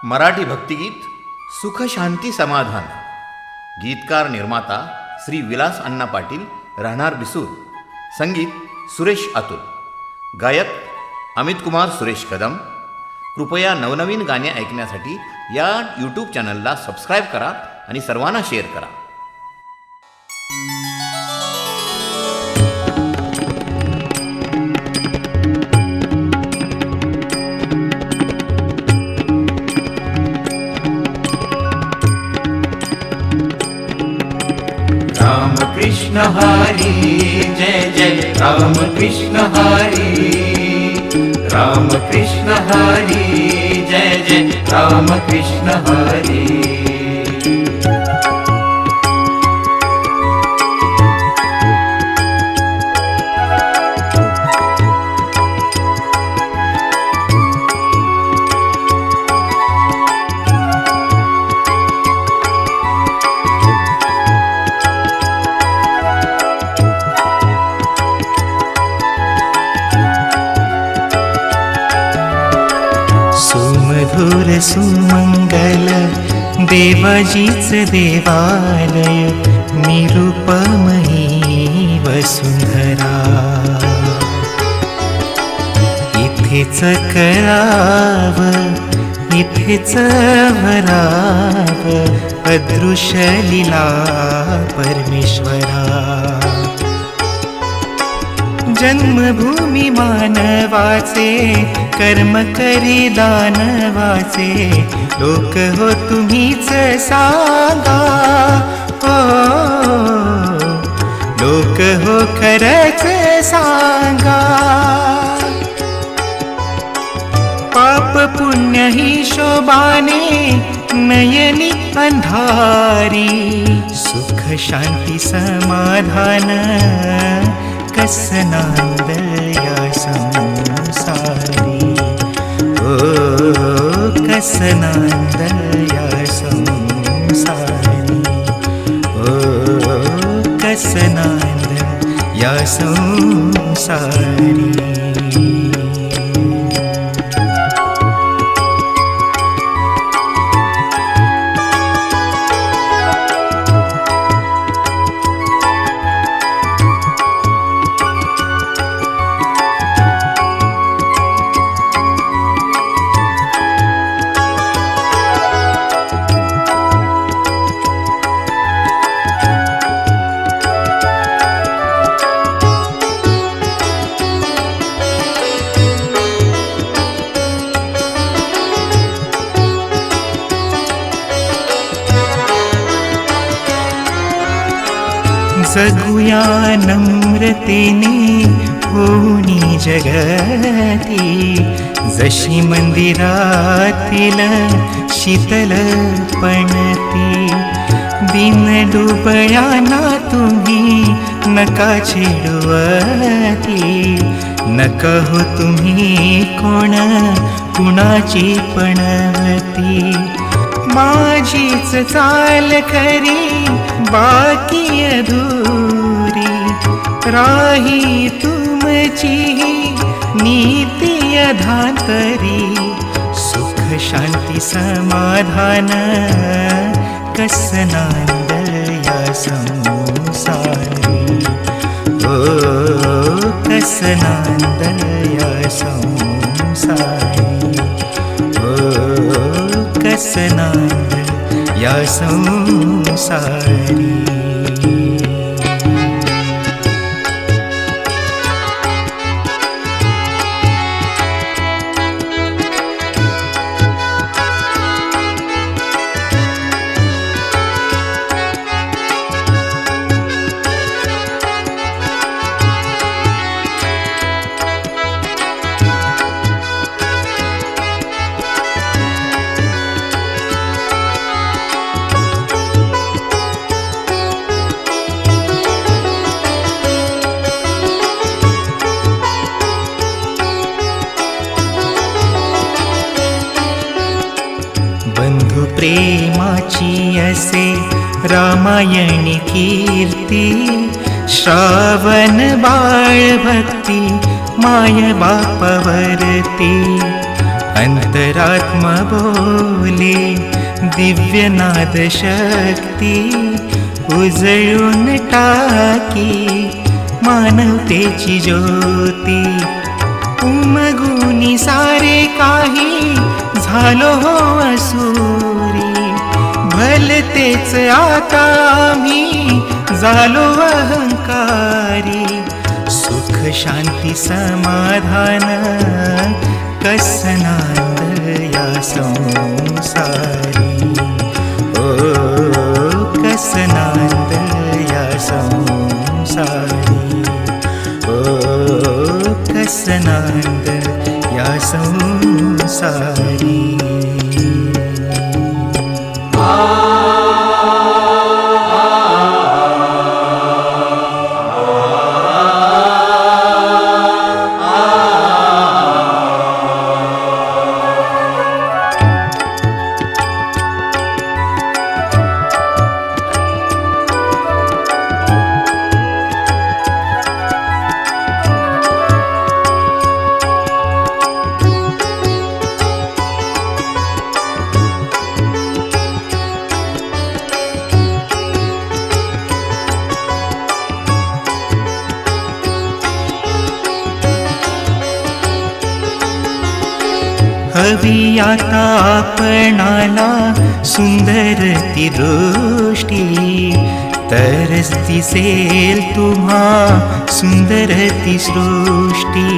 मराठी भक्तिगीत सुख शांती समाधान. गीतकार निर्माता श्री विलास अण्णा पाटील, राहणार बिसूर. संगीत सुरेश अतुल. गायक अमित कुमार सुरेश कदम. कृपया नवनवीन गाणे ऐकण्यासाठी या यूट्यूब चॅनलला सबस्क्राईब करा आणि सर्वांना शेअर करा. राम कृष्ण हरी जय जय राम कृष्ण हरी. राम कृष्ण हरी जय जय राम कृष्ण हरी. सुमधुर सुमंगल देवाजीच देवालय, निरुपमही वसुंधरा. इथेच कराव इथेच भराव, अदृश्य लीला परमेश्वरा. जन्मभूमी मानवाचे, कर्म करी दानवाचे. लोक हो तुम्हीच सांगा, हो लोक हो खरंच सांगा. पाप पुण्य ही शोभाने नयनी अंधारी. सुख शांती समाधान कसनांद या संसारी. ओ कसनांद या संसारी. ओ कसनांद या संसारी. जगुया नम्रतेने होनी जगती. जशी मंदिरातील शीतल पणती. दिन डुबळ्यांना तुम्ही नका चिडवती. नका हो तुम्ही कोण कुणाची पणवती. माझीच चाल खरी बाकी अधुरी. राही तुमची नीती अधांतरी. सुख शांती समाधान कसनांद या संसारी. ओ कसनांद या संसारी. ओ कसनांद या संसारी. बंधु प्रेमाची असे रामायणी कीर्ती. श्रावण बाळ भक्ती माय बापावरती. अंतरात्मा बोले दिव्यनाद शक्ती उजळून टाकी मानवतेची ज्योती उमगुनी सारे काही झालो हो असुरी भलतेच आता आम्ही झालो अहंकारी सुख शांती समाधान कसनांद या संसारी ओ कसनांद या संसारी ओ कसनांद या संसारी हवी आता आपणाला सुंदर ती दृष्टी तरच दिसेल तुम्हा सुंदर ती सृष्टी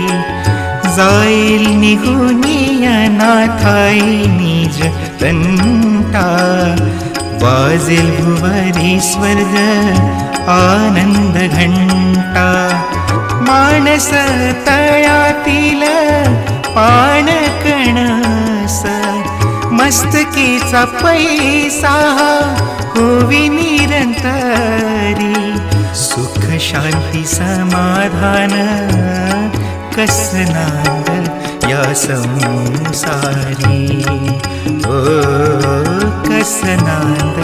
जाईल निघून अनाथाई निज तंटा वाजेल भुवरी स्वर्ग आनंद घंटा मानस तळ्यातील पाण कणस मस्तकीचा पैसा होवी निरंतरी सुख शांती समाधान कसनांद या संसारी ओ कसनांद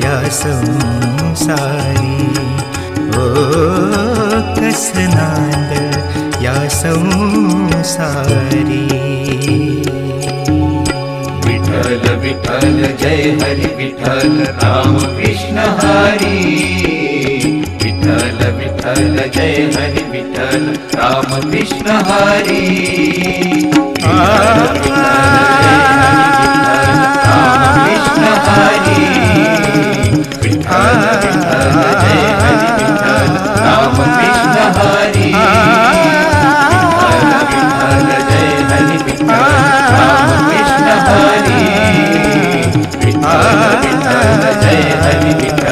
या संसारी ओ कसनांद या संसारी विठ्ठल विठ्ठल जय हरी विठ्ठल राम कृष्ण हरी विठ्ठल विठ्ठल जय हरी विठ्ठल राम कृष्ण हरी विठ्ठल विठ्ठल जय हरी विठ्ठल राम कृष्ण हरी विठ्ठल विठ्ठल जय हरी विठ्ठल राम कृष्ण हरी विठ्ठल विठ्ठल जय हरी विठ्ठल